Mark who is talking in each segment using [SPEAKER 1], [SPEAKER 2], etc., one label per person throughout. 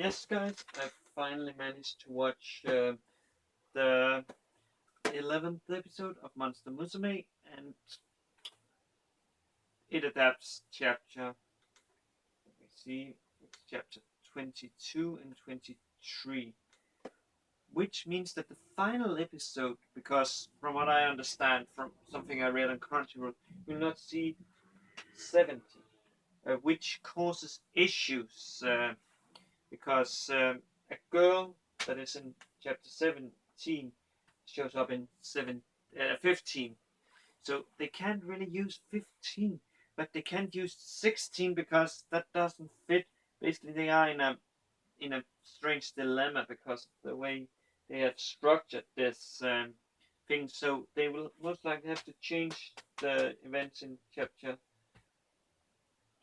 [SPEAKER 1] Yes, guys, I finally managed to watch the 11th episode of Monster Musume, and it adapts chapter, let me see, it's chapter 22 and 23, which means that the final episode, because from what I understand from something I read on Crunchyroll, will not see 70, which causes issues because a girl that is in chapter 17 shows up in 15. So they can't really use 15, but they can't use 16 because that doesn't fit. Basically, they are in a strange dilemma because of the way they have structured this thing. So they will most likely have to change the events in chapter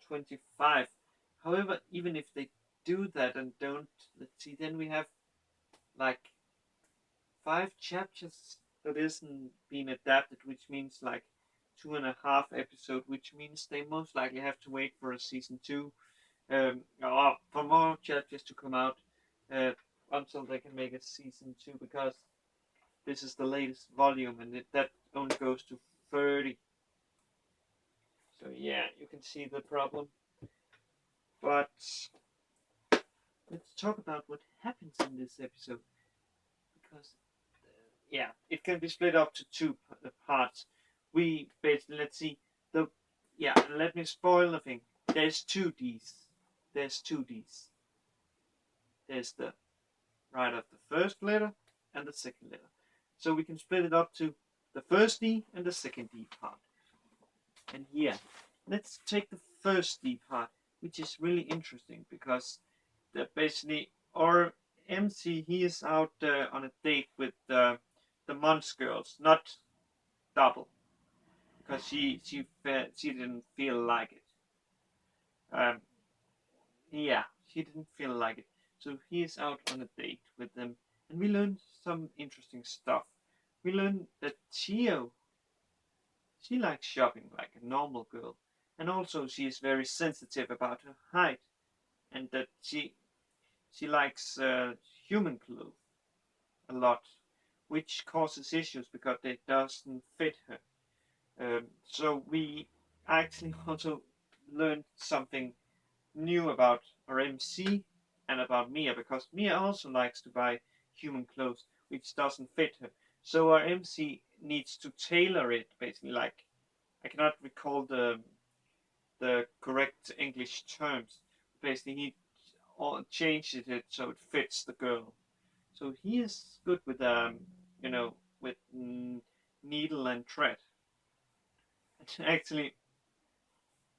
[SPEAKER 1] 25. However, even if they do that and don't, let's see, then we have like 5 chapters that isn't being adapted, which means like 2.5 episodes, which means they most likely have to wait for a season two, or for more chapters to come out uh, until they can make a season two, because this is the latest volume and that only goes to 30. So yeah, you can see the problem. But let's talk about what happens in this episode, because yeah, it can be split up to two parts. We basically, let's see, the yeah, let me spoil the thing. There's two D's. There's two D's. There's the right of the first letter and the second letter. So we can split it up to the first D and the second D part. And here, let's take the first D part, which is really interesting because basically our MC, he is out on a date with the Munch girls, not double, because she didn't feel like it. Um, yeah, she didn't feel like it. So he is out on a date with them, and we learn some interesting stuff. We learn that Chio, she likes shopping like a normal girl, and also she is very sensitive about her height, and that she likes human clothes a lot, which causes issues because it doesn't fit her. So we actually also learned something new about our MC and about Mia, because Mia also likes to buy human clothes which doesn't fit her. So our MC needs to tailor it, basically. Like, I cannot recall the correct English terms. Basically, he changes it so it fits the girl. So he is good with you know, with needle and thread. Actually,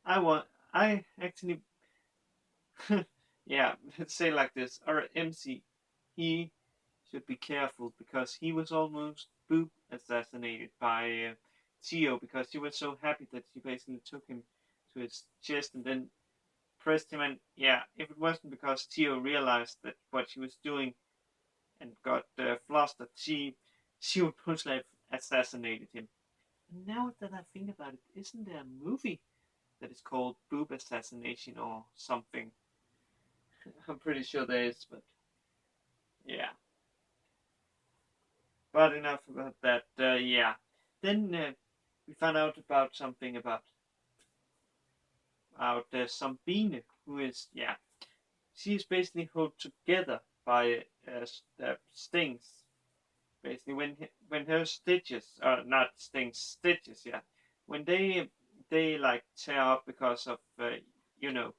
[SPEAKER 1] I actually yeah, let's say like this. Our MC, he should be careful because he was almost boop assassinated by Tio, because he was so happy that she basically took him to his chest and then pressed him. And yeah, if it wasn't because Tio realized that what she was doing and got flustered, she would most likely have assassinated him. And now that I think about it, isn't there a movie that is called Boob Assassination or something? I'm pretty sure there is, but yeah. But enough about that. Yeah. Then we found out about something about Sambine, who is, yeah, she is basically held together by stings. Basically, when her stitches, not stings, stitches, yeah, when they like tear up because of you know,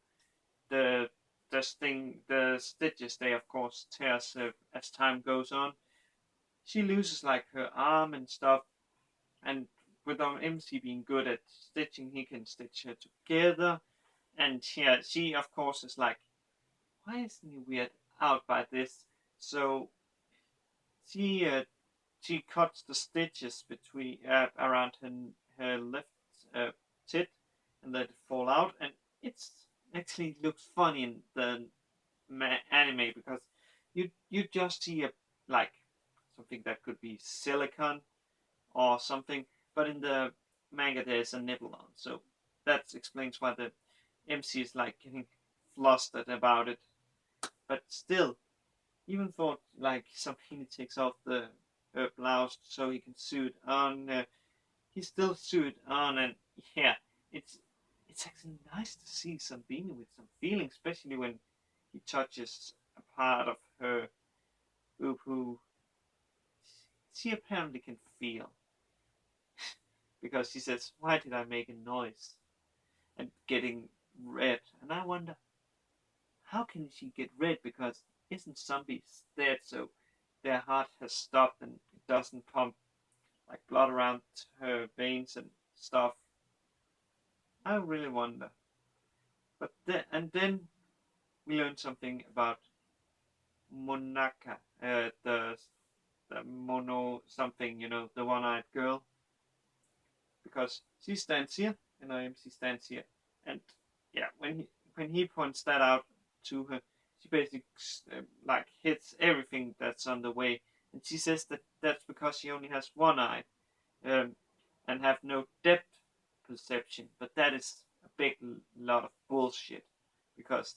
[SPEAKER 1] the the stitches, they of course tears as time goes on. She loses like her arm and stuff, and with our MC being good at stitching, he can stitch her together. And yeah, she of course is like, why isn't he weird out by this? So she she cuts the stitches between around her left tit and let it fall out, and it's actually looks funny in the anime because you just see a like something that could be silicone or something, but in the manga there's a nipple on, so that explains why the MC is like getting flustered about it. But still, even thought like Sabine takes off her blouse so he can sew it on. He still sew it on, and yeah, it's it's actually nice to see Sabine with some feeling, especially when he touches a part of her boob who she apparently can feel, because she says, "Why did I make a noise?" and getting red, and I wonder how can she get red, because isn't zombies dead, so their heart has stopped and it doesn't pump like blood around her veins and stuff. I really wonder. But then we learned something about Monaka, the mono something, the one-eyed girl, because she stands here and IMC stands here, and yeah, when he points that out to her, she basically like hits everything that's on the way, and she says that that's because she only has one eye, um, and have no depth perception. But that is a big lot of bullshit, because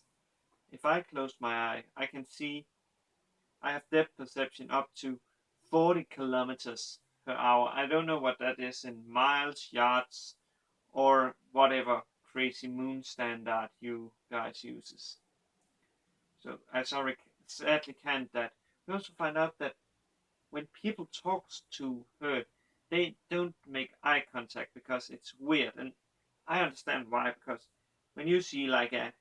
[SPEAKER 1] if I close my eye, I can see I have depth perception up to 40 kilometers per hour. I don't know what that is in miles, yards, or whatever crazy moon standard you guys uses. So I sadly can't that. We also find out that when people talks to her, they don't make eye contact because it's weird, and I understand why. Because when you see like a,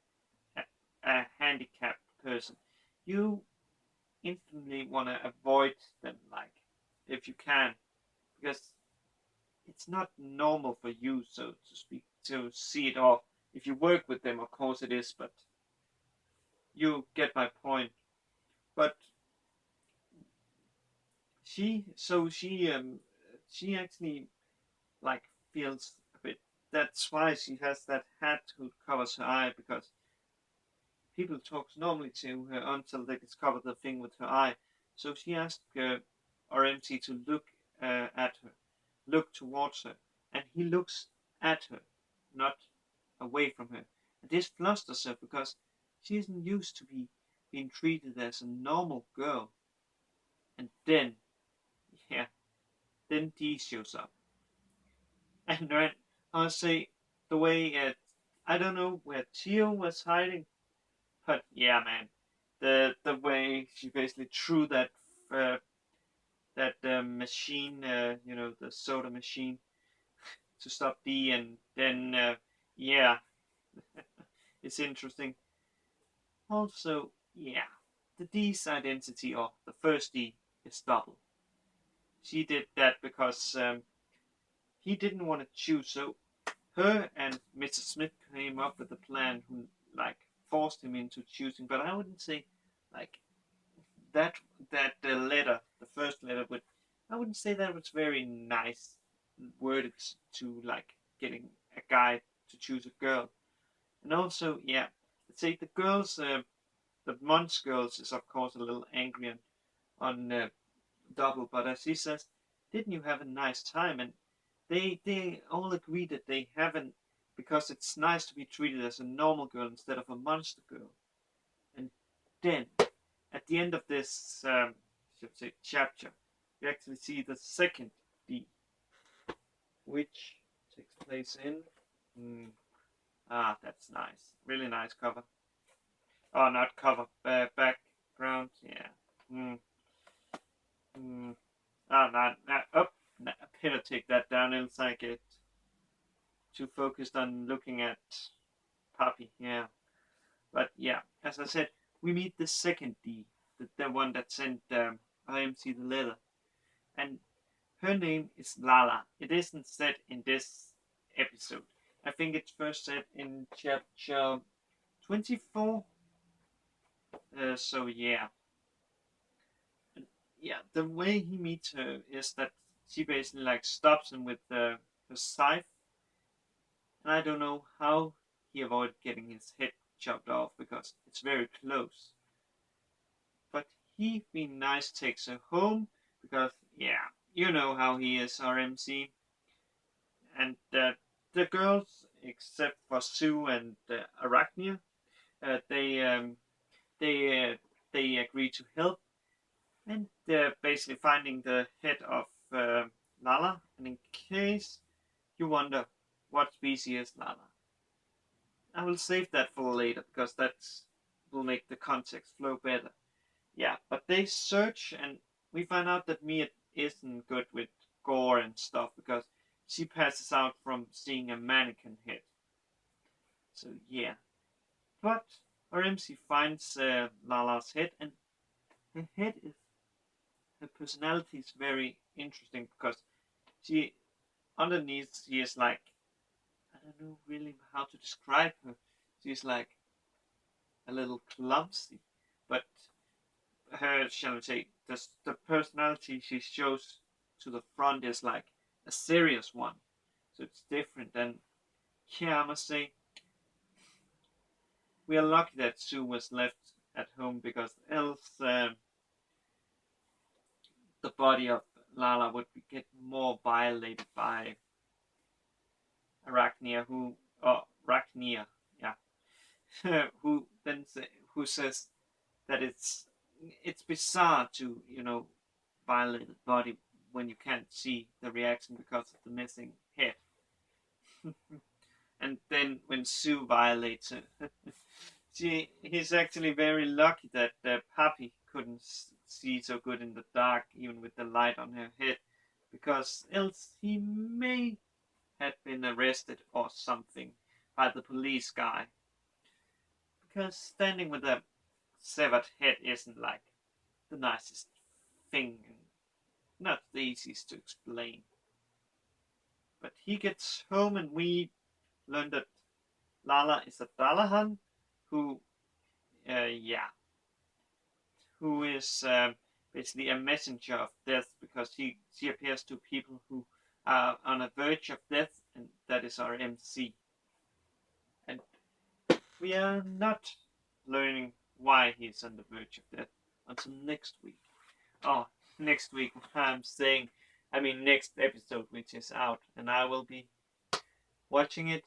[SPEAKER 1] a handicapped person, you instantly want to avoid them, like if you can, because it's not normal for you, so to speak, to see it off. If you work with them, of course it is, but you get my point. But she actually like feels a bit. That's why she has that hat who covers her eye, because people talk normally to her until they discover the thing with her eye. So she asked RMT to look at her, look towards her, and he looks at her, not away from her. And this flusters her, because she isn't used to being treated as a normal girl. And then, yeah, then D shows up. And then I'll say the way I don't know where Tio was hiding, but yeah, man, the way she basically threw uh, that machine, the soda machine, to stop D, and then yeah, it's interesting. Also, yeah, the D's identity, or the first D, is double. She did that because he didn't want to choose, so her and Mr. Smith came up with a plan who like forced him into choosing. But I wouldn't say like that the letter, the first letter, would I wouldn't say that was very nice worded to like getting a guy to choose a girl. And also, yeah, let's say the girls, the Munch girls, is of course a little angry on Double, but as he says, didn't you have a nice time? And they all agree that they haven't, because it's nice to be treated as a normal girl instead of a monster girl. And then at the end of this, should say chapter, we actually see the second D, which takes place in. That's nice. Really nice cover. Oh, not cover. Background. Yeah. Mm, mm. Not up. I better take that down. Else I get too focused on looking at Puppy. Yeah. But yeah, as I said, we meet the second D, the one that sent IMC the letter, and her name is Lala. It isn't said in this episode. I think it's first said in chapter 24. So yeah, and yeah, the way he meets her is that she basically like stops him with her scythe, and I don't know how he avoided getting his head chopped off, because it's very close. But he, being nice, takes her home, because yeah, you know how he is, RMC. And the girls, except for Sue and Arachnia, they they agree to help, and they're basically finding the head of Lala. And in case you wonder what species is Lala, I will save that for later because that will make the context flow better. Yeah, but they search, and we find out that Mia isn't good with gore and stuff because she passes out from seeing a mannequin head. So yeah, but our MC finds Lala's head, and her head is her personality is very interesting because she underneath she is like, I don't know really how to describe her. She's like a little clumsy, but her, shall we say, the personality she shows to the front is like a serious one. So it's different. And yeah, I must say, we are lucky that Sue was left at home because else the body of Lala would get more violated by Arachnia, Arachnia, yeah, who then who says that it's bizarre to violate the body when you can't see the reaction because of the missing head. And then when Sue violates her, he's actually very lucky that Pappy couldn't see so good in the dark, even with the light on her head, because else he may have been arrested or something by the police guy. Because standing with a severed head isn't like the nicest thing and not the easiest to explain. But he gets home and we learn that Lala is a Dalahan who, yeah, who is basically a messenger of death because she appears to people who are on the verge of death, and that is our MC. And we are not learning why he's on the verge of death until next week. Oh, next week I'm saying, I mean next episode which is out, and I will be watching it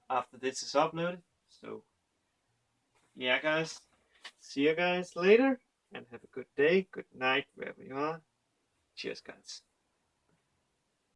[SPEAKER 1] after this is uploaded. So yeah, guys, see you guys later, and have a good day, good night, wherever you are. Cheers, guys.